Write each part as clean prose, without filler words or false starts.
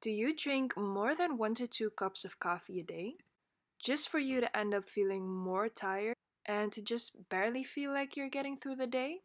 Do you drink more than 1 to 2 cups of coffee a day? Just for you to end up feeling more tired and to just barely feel like you're getting through the day?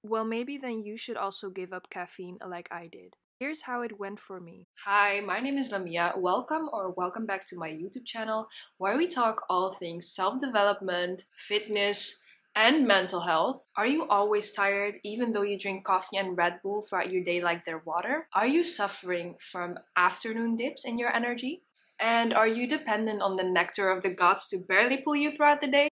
Well, maybe then you should also give up caffeine like I did. Here's how it went for me. Hi, my name is Lamia. Welcome back to my YouTube channel where we talk all things self-development, fitness, and mental health. Are you always tired even though you drink coffee and Red Bull throughout your day like they're water? Are you suffering from afternoon dips in your energy? And are you dependent on the nectar of the gods to barely pull you throughout the day?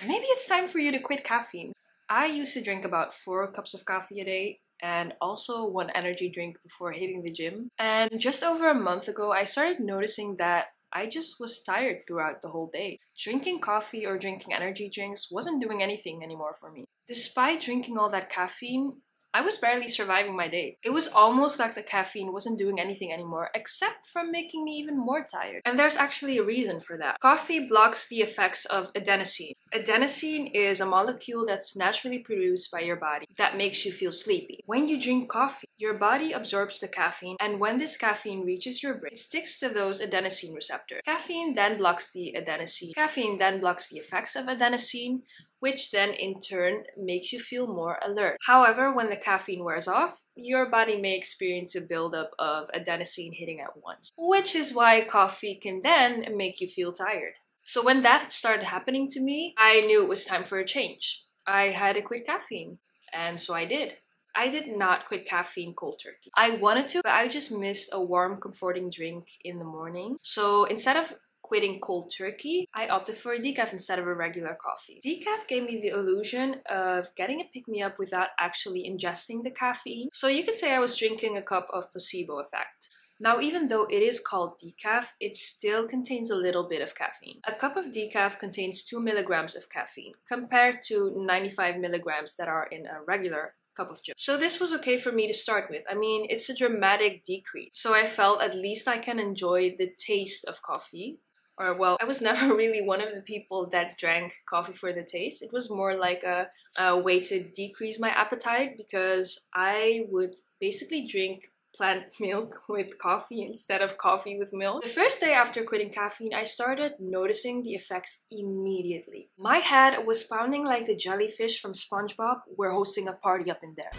Maybe it's time for you to quit caffeine. I used to drink about 4 cups of coffee a day and also one energy drink before hitting the gym. And just over a month ago, I started noticing that I just was tired throughout the whole day. Drinking coffee or drinking energy drinks wasn't doing anything anymore for me. Despite drinking all that caffeine, I was barely surviving my day. It was almost like the caffeine wasn't doing anything anymore except from making me even more tired. And there's actually a reason for that. Coffee blocks the effects of adenosine. Adenosine is a molecule that's naturally produced by your body that makes you feel sleepy. When you drink coffee, your body absorbs the caffeine, and when this caffeine reaches your brain, it sticks to those adenosine receptors. Caffeine then blocks the adenosine. Caffeine then blocks the effects of adenosine, which then in turn makes you feel more alert. However, when the caffeine wears off, your body may experience a buildup of adenosine hitting at once, which is why coffee can then make you feel tired. So when that started happening to me, I knew it was time for a change. I had to quit caffeine, and so I did. I did not quit caffeine cold turkey. I wanted to, but I just missed a warm, comforting drink in the morning. So instead of quitting cold turkey, I opted for a decaf instead of a regular coffee. Decaf gave me the illusion of getting a pick-me-up without actually ingesting the caffeine. So you could say I was drinking a cup of placebo effect. Now, even though it is called decaf, it still contains a little bit of caffeine. A cup of decaf contains 2 milligrams of caffeine, compared to 95 milligrams that are in a regular cup of joe. So this was okay for me to start with. I mean, it's a dramatic decrease. So I felt at least I can enjoy the taste of coffee. Or well, I was never really one of the people that drank coffee for the taste. It was more like a way to decrease my appetite because I would basically drink plant milk with coffee instead of coffee with milk. The first day after quitting caffeine, I started noticing the effects immediately. My head was pounding like the jellyfish from SpongeBob. We're hosting a party up in there.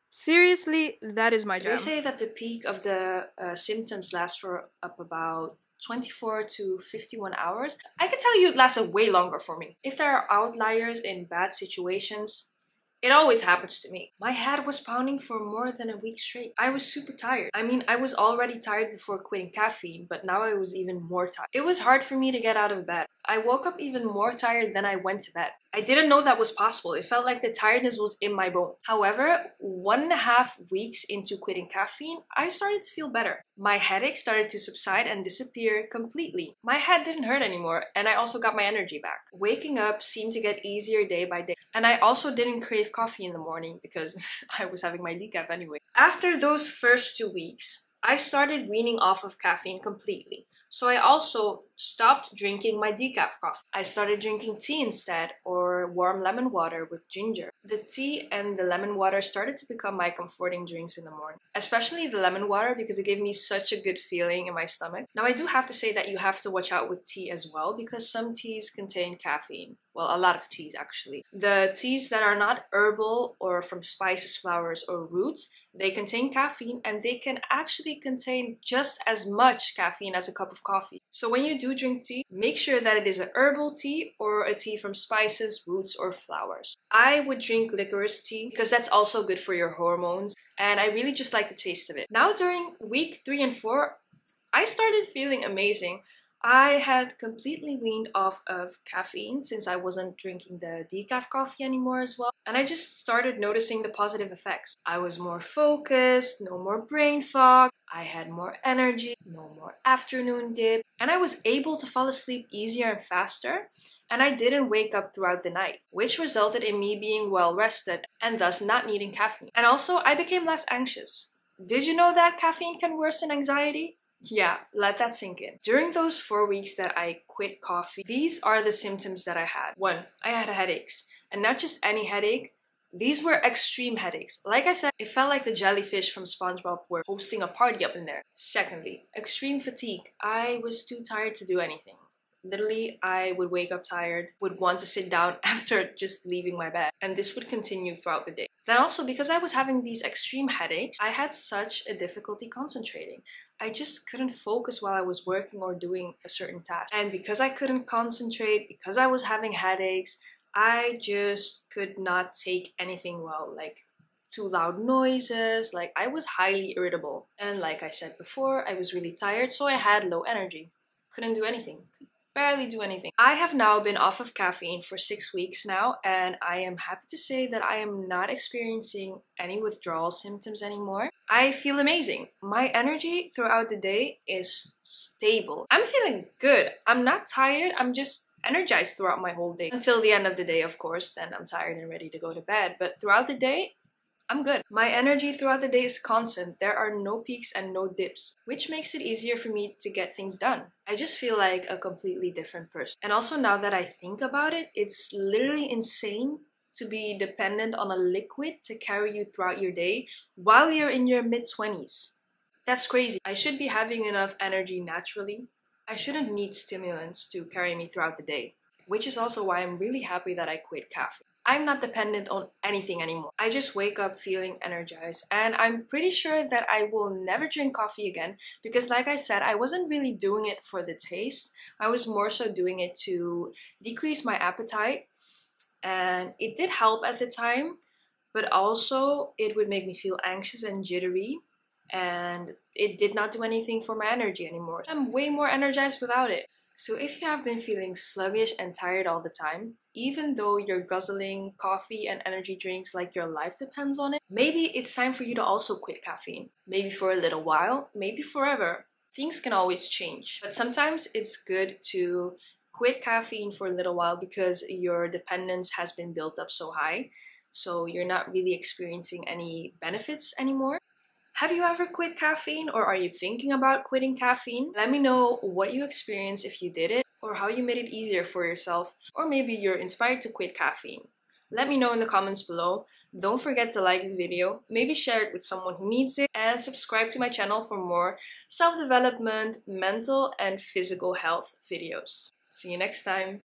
Seriously, that is my jam. They say that the peak of the symptoms lasts for up about 24 to 51 hours. I can tell you it lasted way longer for me. If there are outliers in bad situations, it always happens to me. My head was pounding for more than a week straight. I was super tired. I mean, I was already tired before quitting caffeine, but now I was even more tired. It was hard for me to get out of bed. I woke up even more tired than I went to bed. I didn't know that was possible. It felt like the tiredness was in my bones. However, 1.5 weeks into quitting caffeine, I started to feel better. My headache started to subside and disappear completely. My head didn't hurt anymore, and I also got my energy back. Waking up seemed to get easier day by day. And I also didn't crave coffee in the morning because I was having my decaf anyway. After those first 2 weeks, I started weaning off of caffeine completely. So I also stopped drinking my decaf coffee. I started drinking tea instead, or warm lemon water with ginger. The tea and the lemon water started to become my comforting drinks in the morning. Especially the lemon water because it gave me such a good feeling in my stomach. Now I do have to say that you have to watch out with tea as well because some teas contain caffeine. Well, a lot of teas actually. The teas that are not herbal or from spices, flowers, or roots, they contain caffeine and they can actually contain just as much caffeine as a cup of coffee. So when you do drink tea, make sure that it is a herbal tea or a tea from spices, roots, or flowers. I would drink licorice tea because that's also good for your hormones and I really just like the taste of it. Now during week 3 and 4, I started feeling amazing. I had completely weaned off of caffeine since I wasn't drinking the decaf coffee anymore as well. And I just started noticing the positive effects. I was more focused, no more brain fog, I had more energy, no more afternoon dip, and I was able to fall asleep easier and faster, and I didn't wake up throughout the night, which resulted in me being well rested and thus not needing caffeine. And also, I became less anxious. Did you know that caffeine can worsen anxiety? Yeah, let that sink in. During those 4 weeks that I quit coffee, these are the symptoms that I had. 1. I had headaches. And not just any headache, these were extreme headaches. Like I said, it felt like the jellyfish from SpongeBob were hosting a party up in there. Secondly, extreme fatigue. I was too tired to do anything. Literally, I would wake up tired, would want to sit down after just leaving my bed, and this would continue throughout the day. Then also, because I was having these extreme headaches, I had such a difficulty concentrating. I just couldn't focus while I was working or doing a certain task. And because I couldn't concentrate, because I was having headaches, I just could not take anything well, like too loud noises, like I was highly irritable. And like I said before, I was really tired, so I had low energy. Couldn't do anything. Barely do anything. I have now been off of caffeine for 6 weeks now, and I am happy to say that I am not experiencing any withdrawal symptoms anymore. I feel amazing. My energy throughout the day is stable. I'm feeling good. I'm not tired. I'm just energized throughout my whole day. Until the end of the day, of course, then I'm tired and ready to go to bed. But throughout the day, I'm good. My energy throughout the day is constant. There are no peaks and no dips, which makes it easier for me to get things done. I just feel like a completely different person. And also now that I think about it, it's literally insane to be dependent on a liquid to carry you throughout your day while you're in your mid-20s. That's crazy. I should be having enough energy naturally. I shouldn't need stimulants to carry me throughout the day, which is also why I'm really happy that I quit caffeine. I'm not dependent on anything anymore. I just wake up feeling energized, and I'm pretty sure that I will never drink coffee again because, like I said, I wasn't really doing it for the taste. I was more so doing it to decrease my appetite, and it did help at the time, but also it would make me feel anxious and jittery, and it did not do anything for my energy anymore. I'm way more energized without it. So if you have been feeling sluggish and tired all the time, even though you're guzzling coffee and energy drinks like your life depends on it, maybe it's time for you to also quit caffeine. Maybe for a little while, maybe forever. Things can always change. But sometimes it's good to quit caffeine for a little while because your dependence has been built up so high, so you're not really experiencing any benefits anymore. Have you ever quit caffeine, or are you thinking about quitting caffeine? Let me know what you experienced if you did it, or how you made it easier for yourself, or maybe you're inspired to quit caffeine. Let me know in the comments below. Don't forget to like the video, maybe share it with someone who needs it, and subscribe to my channel for more self-development, mental and physical health videos. See you next time!